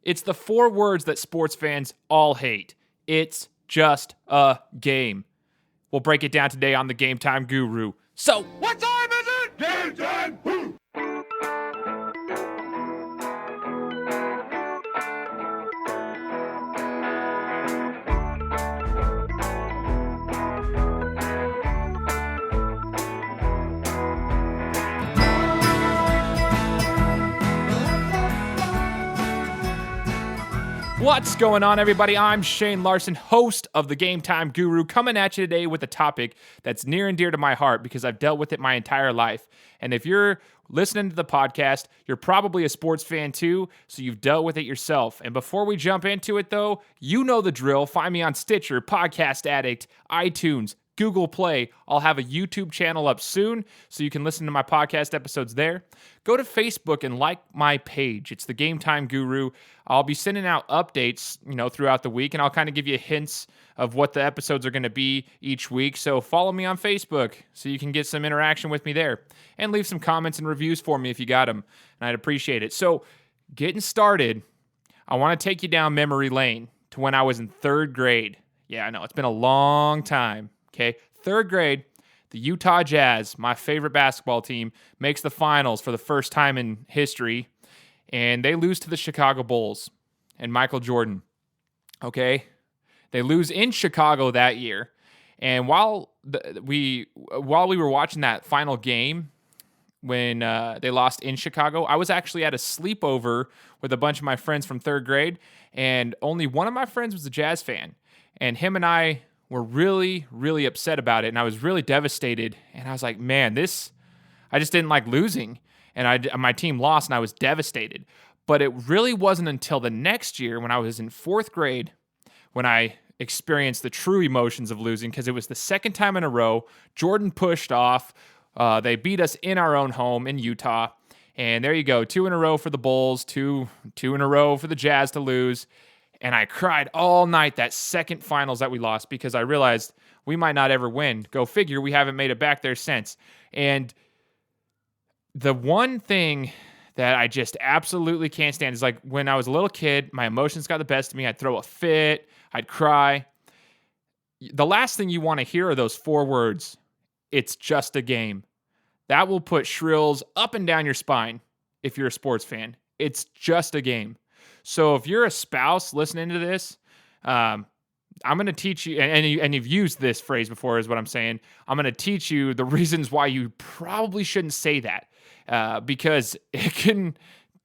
It's the 4 words that sports fans all hate. It's just a game. We'll break it down today on the Game Time Guru. So, What time is it? Game time! Woo! what's going on, everybody? I'm Shane Larson, host of the Game Time Guru, coming at you today with a topic that's near and dear to my heart because I've dealt with it my entire life. And if you're listening to the podcast, you're probably a sports fan too, so you've dealt with it yourself. And before we jump into it, though, you know the drill. Find me on Stitcher, Podcast Addict, iTunes, Google Play. I'll have a YouTube channel up soon, so you can listen to my podcast episodes there. Go to Facebook and like my page. It's the Game Time Guru. I'll be sending out updates, throughout the week, and I'll kind of give you hints of what the episodes are going to be each week. So follow me on Facebook so you can get some interaction with me there, and leave some comments and reviews for me if you got them, and I'd appreciate it. So getting started, I want to take you down memory lane to when I was in 3rd grade. Yeah, I know, it's been a long time. Okay, 3rd grade, the Utah Jazz, my favorite basketball team, makes the finals for the first time in history, and they lose to the Chicago Bulls and Michael Jordan. Okay, they lose in Chicago that year, and while we were watching that final game when they lost in Chicago, I was actually at a sleepover with a bunch of my friends from 3rd grade, and only one of my friends was a Jazz fan, and him and I were really, really upset about it, and I was really devastated, and I was like, man, I just didn't like losing, and my team lost, and I was devastated. But it really wasn't until the next year when I was in 4th grade when I experienced the true emotions of losing, because it was the second time in a row. Jordan pushed off. They beat us in our own home in Utah, and there you go, 2 in a row for the Bulls, two in a row for the Jazz to lose. And I cried all night that second finals that we lost because I realized we might not ever win. Go figure, we haven't made it back there since. And the one thing that I just absolutely can't stand is, like, when I was a little kid, my emotions got the best of me. I'd throw a fit. I'd cry. The last thing you want to hear are those 4 words, "It's just a game." That will put shrills up and down your spine if you're a sports fan. It's just a game. So if you're a spouse listening to this, I'm going to teach you, and you've used this phrase before is what I'm saying. I'm going to teach you the reasons why you probably shouldn't say that, because it can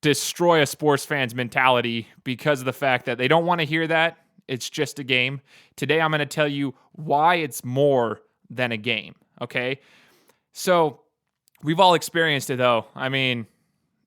destroy a sports fan's mentality because of the fact that they don't want to hear that. It's just a game. Today, I'm going to tell you why it's more than a game, okay? So we've all experienced it, though. I mean,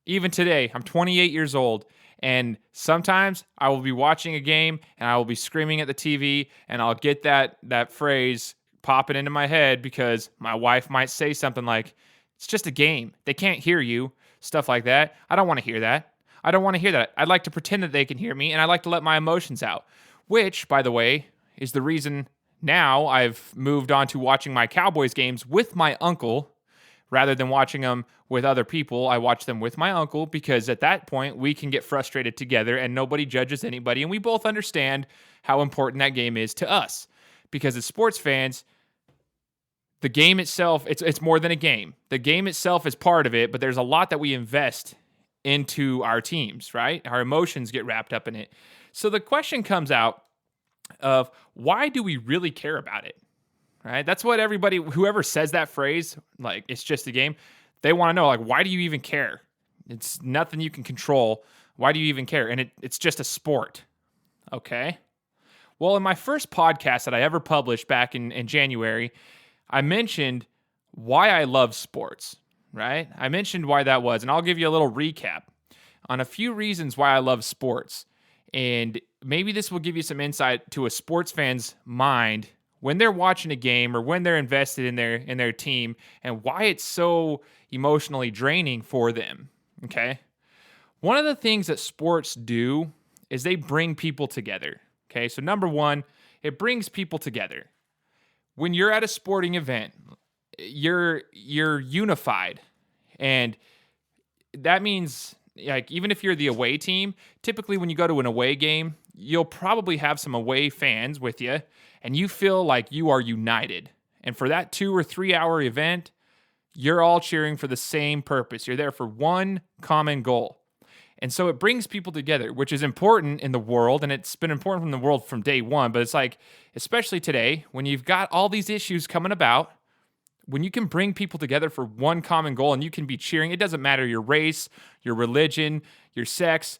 even today, I'm 28 years old, and sometimes I will be watching a game and I will be screaming at the TV, and I'll get that phrase popping into my head because my wife might say something like, "It's just a game. They can't hear you." Stuff like that. I don't want to hear that. I don't want to hear that. I'd like to pretend that they can hear me, and I like to let my emotions out, which, by the way, is the reason now I've moved on to watching my Cowboys games with my uncle. Rather than watching them with other people, I watch them with my uncle because at that point, we can get frustrated together and nobody judges anybody. And we both understand how important that game is to us. Because as sports fans, the game itself, it's more than a game. The game itself is part of it, but there's a lot that we invest into our teams, right? Our emotions get wrapped up in it. So the question comes out of, why do we really care about it? Right? That's what everybody, whoever says that phrase, like, it's just a game, they want to know, like, why do you even care? It's nothing you can control. Why do you even care? And it's just a sport. Okay. Well, in my first podcast that I ever published back in January, I mentioned why I love sports, right? I mentioned why that was, and I'll give you a little recap on a few reasons why I love sports. And maybe this will give you some insight to a sports fan's mind when they're watching a game or when they're invested in their team, and why it's so emotionally draining for them, okay? One of the things that sports do is they bring people together, okay? So number one, it brings people together. When you're at a sporting event, you're unified, and that means like even if you're the away team, typically when you go to an away game, you'll probably have some away fans with you, and you feel like you are united. And for that 2 or 3 hour event, you're all cheering for the same purpose. You're there for one common goal. And so it brings people together, which is important in the world, and it's been important from the world from day one. But it's like, especially today, when you've got all these issues coming about, when you can bring people together for one common goal and you can be cheering, it doesn't matter your race, your religion, your sex,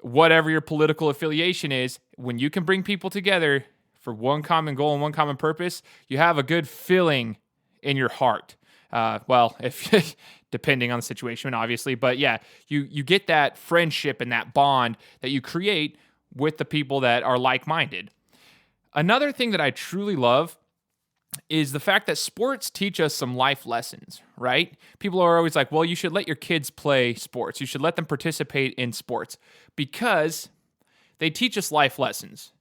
whatever your political affiliation is, when you can bring people together for one common goal and one common purpose, you have a good feeling in your heart. Well, if depending on the situation, obviously, but yeah, you get that friendship and that bond that you create with the people that are like-minded. Another thing that I truly love is the fact that sports teach us some life lessons, right? People are always like, well, you should let your kids play sports. You should let them participate in sports because they teach us life lessons.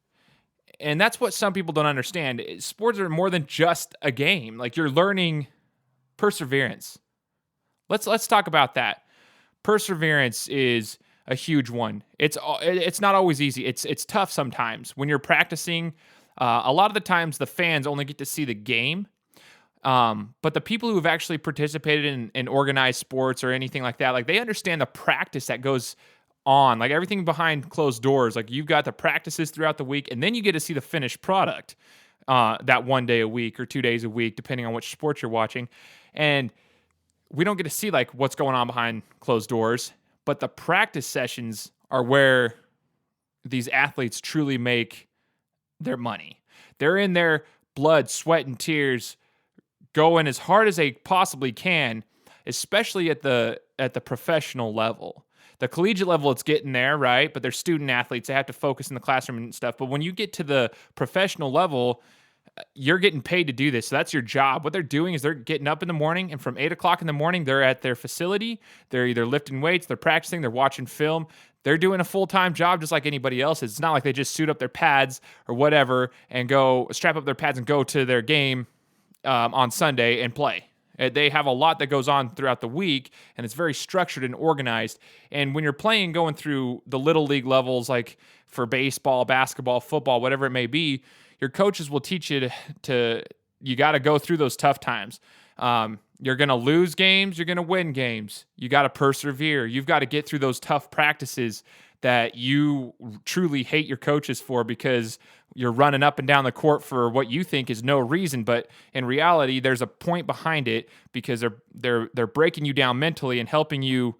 And that's what some people don't understand. Sports are more than just a game. Like, you're learning perseverance. Let's talk about that. Perseverance is a huge one. It's not always easy. It's tough sometimes when you're practicing. A lot of the times the fans only get to see the game, but the people who have actually participated in organized sports or anything like that, like, they understand the practice that goes on, like everything behind closed doors. Like, you've got the practices throughout the week, and then you get to see the finished product that one day a week or 2 days a week, depending on which sport you're watching. And we don't get to see like what's going on behind closed doors, but the practice sessions are where these athletes truly make their money. They're in their blood, sweat, and tears, going as hard as they possibly can, especially at the professional level. The collegiate level, it's getting there, right? But they're student athletes. They have to focus in the classroom and stuff. But when you get to the professional level, you're getting paid to do this. So that's your job. What they're doing is they're getting up in the morning, and from 8 o'clock in the morning, they're at their facility. They're either lifting weights, they're practicing, they're watching film. They're doing a full-time job just like anybody else. It's not like they just suit up their pads or whatever and go strap up their pads and go to their game on Sunday and play. They have a lot that goes on throughout the week, and it's very structured and organized. And when you're playing, going through the little league levels, like for baseball, basketball, football, whatever it may be, your coaches will teach you you got to go through those tough times. You're going to lose games. You're going to win games. You got to persevere. You've got to get through those tough practices that you truly hate your coaches for because you're running up and down the court for what you think is no reason. But in reality, there's a point behind it because they're breaking you down mentally and helping you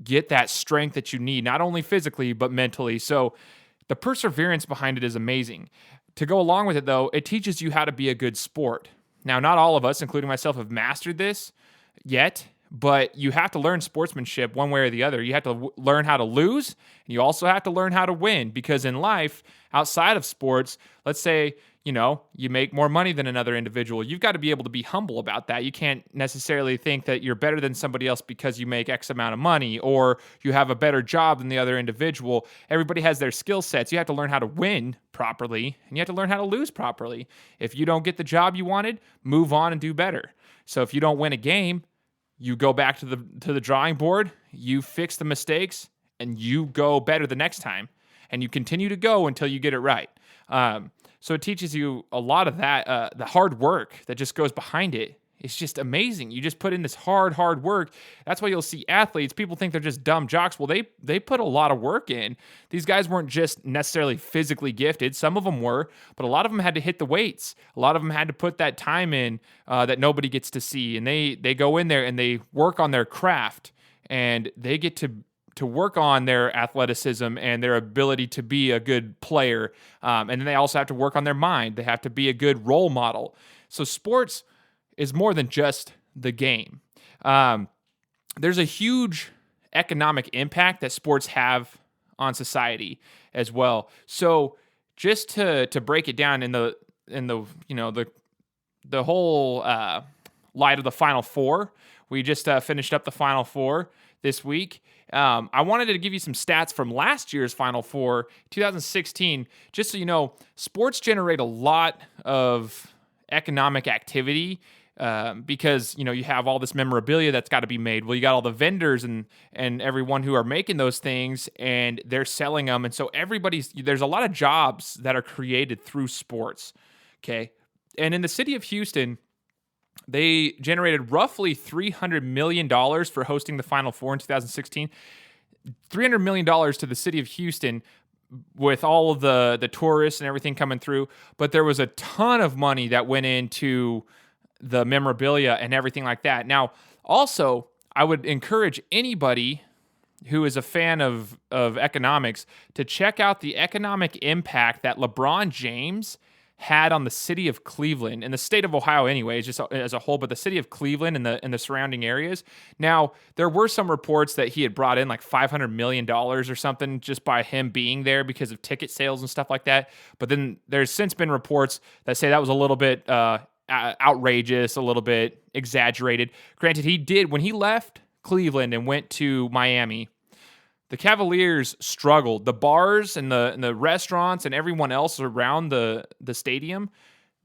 get that strength that you need, not only physically, but mentally. So the perseverance behind it is amazing. To go along with it, though, it teaches you how to be a good sport. Now, not all of us, including myself, have mastered this yet, but you have to learn sportsmanship one way or the other. You have to learn how to lose, and you also have to learn how to win, because in life, outside of sports, let's say, you make more money than another individual. You've got to be able to be humble about that. You can't necessarily think that you're better than somebody else because you make X amount of money or you have a better job than the other individual. Everybody has their skill sets. You have to learn how to win properly, and you have to learn how to lose properly. If you don't get the job you wanted, move on and do better. So if you don't win a game, you go back to the drawing board, you fix the mistakes, and you go better the next time. And you continue to go until you get it right. So it teaches you a lot of that. The hard work that just goes behind it is just amazing. You just put in this hard work. That's why you'll see athletes. People think they're just dumb jocks. Well, they put a lot of work in. These guys weren't just necessarily physically gifted. Some of them were, but a lot of them had to hit the weights. A lot of them had to put that time in that nobody gets to see. And they go in there and they work on their craft, and they get to work on their athleticism and their ability to be a good player. And then they also have to work on their mind. They have to be a good role model. So sports is more than just the game. There's a huge economic impact that sports have on society as well. So just to break it down in the whole light of the Final Four, we just finished up the Final Four this week. I wanted to give you some stats from last year's Final Four, 2016, just so you know, sports generate a lot of economic activity because you have all this memorabilia that's got to be made. Well, you got all the vendors and everyone who are making those things, and they're selling them, and so there's a lot of jobs that are created through sports. Okay, and in the city of Houston, they generated roughly $300 million for hosting the Final Four in 2016. $300 million to the city of Houston with all of the tourists and everything coming through. But there was a ton of money that went into the memorabilia and everything like that. Now, also, I would encourage anybody who is a fan of economics to check out the economic impact that LeBron James had on the city of Cleveland and the state of Ohio anyways, just as a whole, but the city of Cleveland and the surrounding areas. Now, there were some reports that he had brought in like $500 million or something just by him being there because of ticket sales and stuff like that. But then there's since been reports that say that was a little bit outrageous, a little bit exaggerated. Granted, he did, when he left Cleveland and went to Miami, the Cavaliers struggled. The bars and the restaurants and everyone else around the stadium,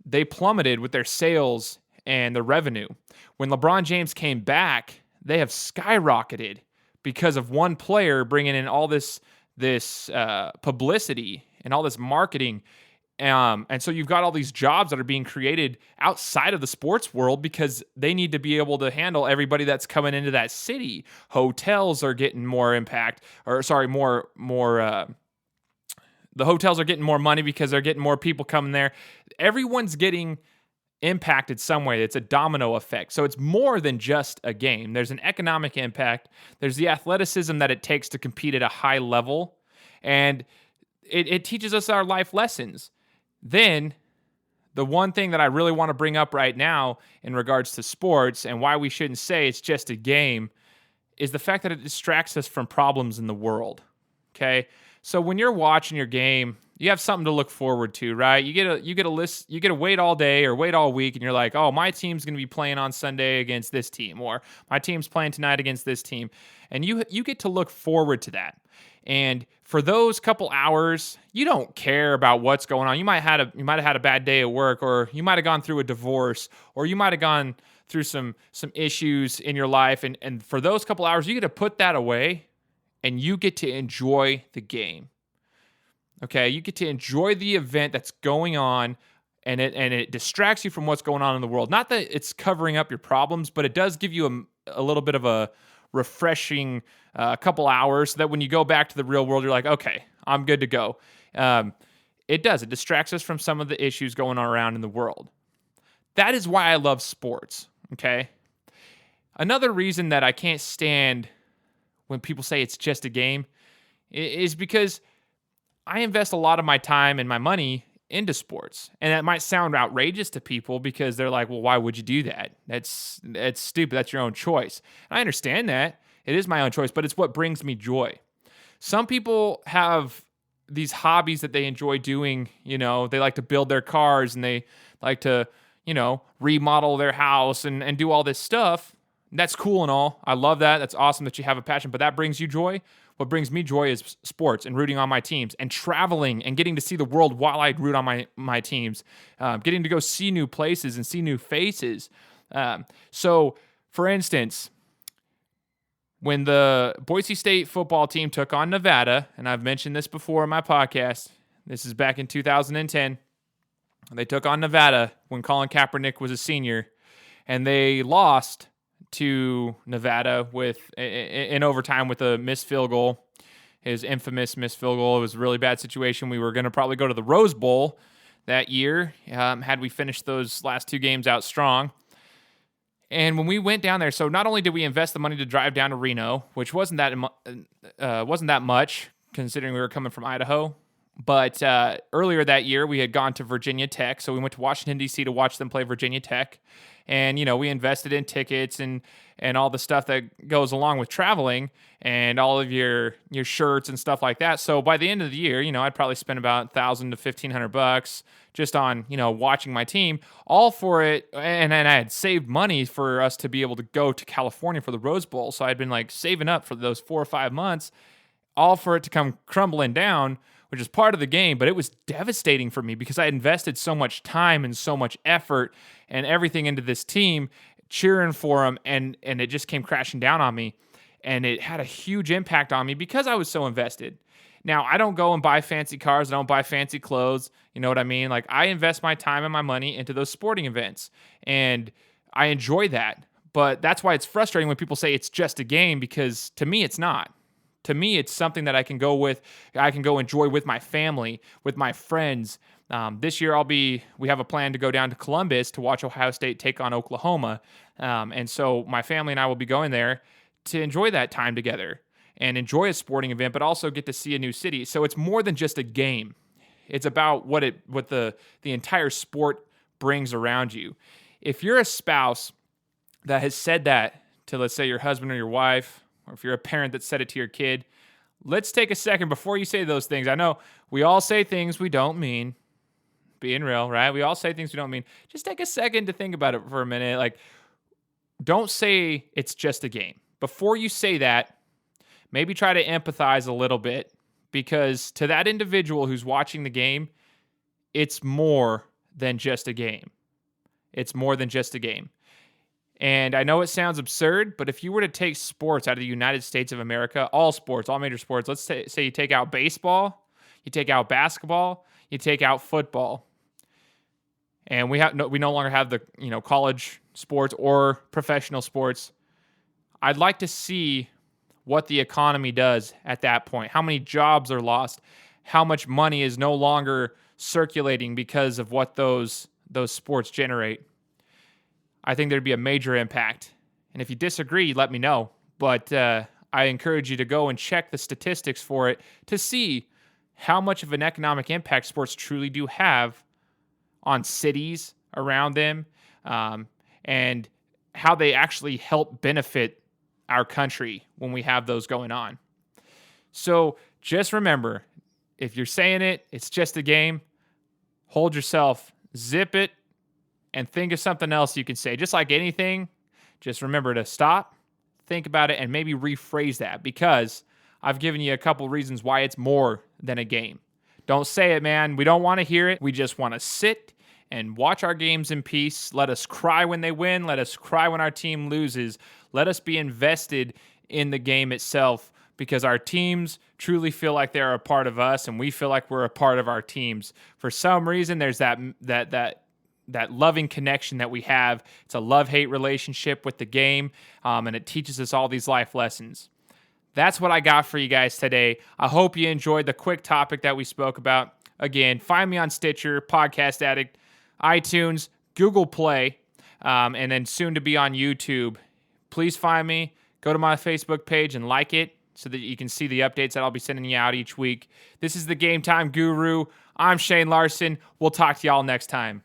they plummeted with their sales and the revenue. When LeBron James came back, they have skyrocketed because of one player bringing in all this publicity and all this marketing. And so you've got all these jobs that are being created outside of the sports world because they need to be able to handle everybody that's coming into that city. Hotels are getting more impact, the hotels are getting more money because they're getting more people coming there. Everyone's getting impacted some way. It's a domino effect. So it's more than just a game. There's an economic impact. There's the athleticism that it takes to compete at a high level. And it teaches us our life lessons. Then, the one thing that I really want to bring up right now in regards to sports and why we shouldn't say it's just a game is the fact that it distracts us from problems in the world. Okay? So when you're watching your game, you have something to look forward to, right? You get a list, you get to wait all day or wait all week, and you're like, oh, my team's going to be playing on Sunday against this team, or my team's playing tonight against this team. And you get to look forward to that. And for those couple hours, you don't care about what's going on. You might have had a bad day at work, or you might have gone through a divorce, or you might have gone through some issues in your life. And for those couple hours, you get to put that away and you get to enjoy the game. Okay, you get to enjoy the event that's going on, and it distracts you from what's going on in the world. Not that it's covering up your problems, but it does give you a little bit of a refreshing couple hours so that when you go back to the real world, you're like, okay, I'm good to go. It distracts us from some of the issues going on around in the world. That is why I love sports, okay? Another reason that I can't stand when people say it's just a game is because I invest a lot of my time and my money into sports. And that might sound outrageous to people because they're like, well, why would you do that? That's stupid. That's your own choice. And I understand that. It is my own choice, but it's what brings me joy. Some people have these hobbies that they enjoy doing. You know, they like to build their cars and they like to, remodel their house and do all this stuff. That's cool and all. I love that. That's awesome that you have a passion, but that brings you joy. What brings me joy is sports and rooting on my teams and traveling and getting to see the world while I root on my teams, getting to go see new places and see new faces. So, for instance, when the Boise State football team took on Nevada, and I've mentioned this before in my podcast, this is back in 2010, they took on Nevada when Colin Kaepernick was a senior, and they lost to Nevada in overtime with a missed field goal, his infamous missed field goal. It was a really bad situation. We were going to probably go to the Rose Bowl that year had we finished those last two games out strong. And when we went down there, so not only did we invest the money to drive down to Reno, which wasn't that much considering we were coming from Idaho, but earlier that year we had gone to Virginia Tech, so we went to Washington, D.C. to watch them play Virginia Tech. And, we invested in tickets and all the stuff that goes along with traveling and all of your shirts and stuff like that. So by the end of the year, I'd probably spend about $1,000 to $1,500 just on, watching my team, all for it. And I had saved money for us to be able to go to California for the Rose Bowl. So I'd been like saving up for those 4 or 5 months, all for it to come crumbling down which is part of the game, but it was devastating for me because I invested so much time and so much effort and everything into this team, cheering for them, and it just came crashing down on me. And it had a huge impact on me because I was so invested. Now, I don't go and buy fancy cars. I don't buy fancy clothes. You know what I mean? Like, I invest my time and my money into those sporting events, and I enjoy that. But that's why it's frustrating when people say it's just a game, because to me, it's not. To me, it's something that I can go enjoy with my family, with my friends. This year, we have a plan to go down to Columbus to watch Ohio State take on Oklahoma. And so my family and I will be going there to enjoy that time together and enjoy a sporting event, but also get to see a new city. So it's more than just a game. It's about what the entire sport brings around you. If you're a spouse that has said that to, let's say, your husband or your wife, or if you're a parent that said it to your kid, let's take a second before you say those things. I know we all say things we don't mean, being real, right? We all say things we don't mean. Just take a second to think about it for a minute. Like, don't say it's just a game. Before you say that, maybe try to empathize a little bit, because to that individual who's watching the game, it's more than just a game. It's more than just a game. And I know it sounds absurd, but if you were to take sports out of the United States of America, all sports, all major sports, let's say you take out baseball, you take out basketball, you take out football, and we no longer have the college sports or professional sports. I'd like to see what the economy does at that point. How many jobs are lost? How much money is no longer circulating because of what those sports generate? I think there'd be a major impact. And if you disagree, let me know. But I encourage you to go and check the statistics for it to see how much of an economic impact sports truly do have on cities around them, and how they actually help benefit our country when we have those going on. So just remember, if you're saying it's just a game, hold yourself, zip it, and think of something else you can say. Just like anything, just remember to stop, think about it, and maybe rephrase that, because I've given you a couple reasons why it's more than a game. Don't say it, man. We don't want to hear it. We just want to sit and watch our games in peace. Let us cry when they win. Let us cry when our team loses. Let us be invested in the game itself, because our teams truly feel like they're a part of us, and we feel like we're a part of our teams. For some reason, there's that loving connection that we have. It's a love-hate relationship with the game, and it teaches us all these life lessons. That's what I got for you guys today. I hope you enjoyed the quick topic that we spoke about. Again, find me on Stitcher, Podcast Addict, iTunes, Google Play, and then soon to be on YouTube. Please find me. Go to my Facebook page and like it so that you can see the updates that I'll be sending you out each week. This is the Game Time Guru. I'm Shane Larson. We'll talk to y'all next time.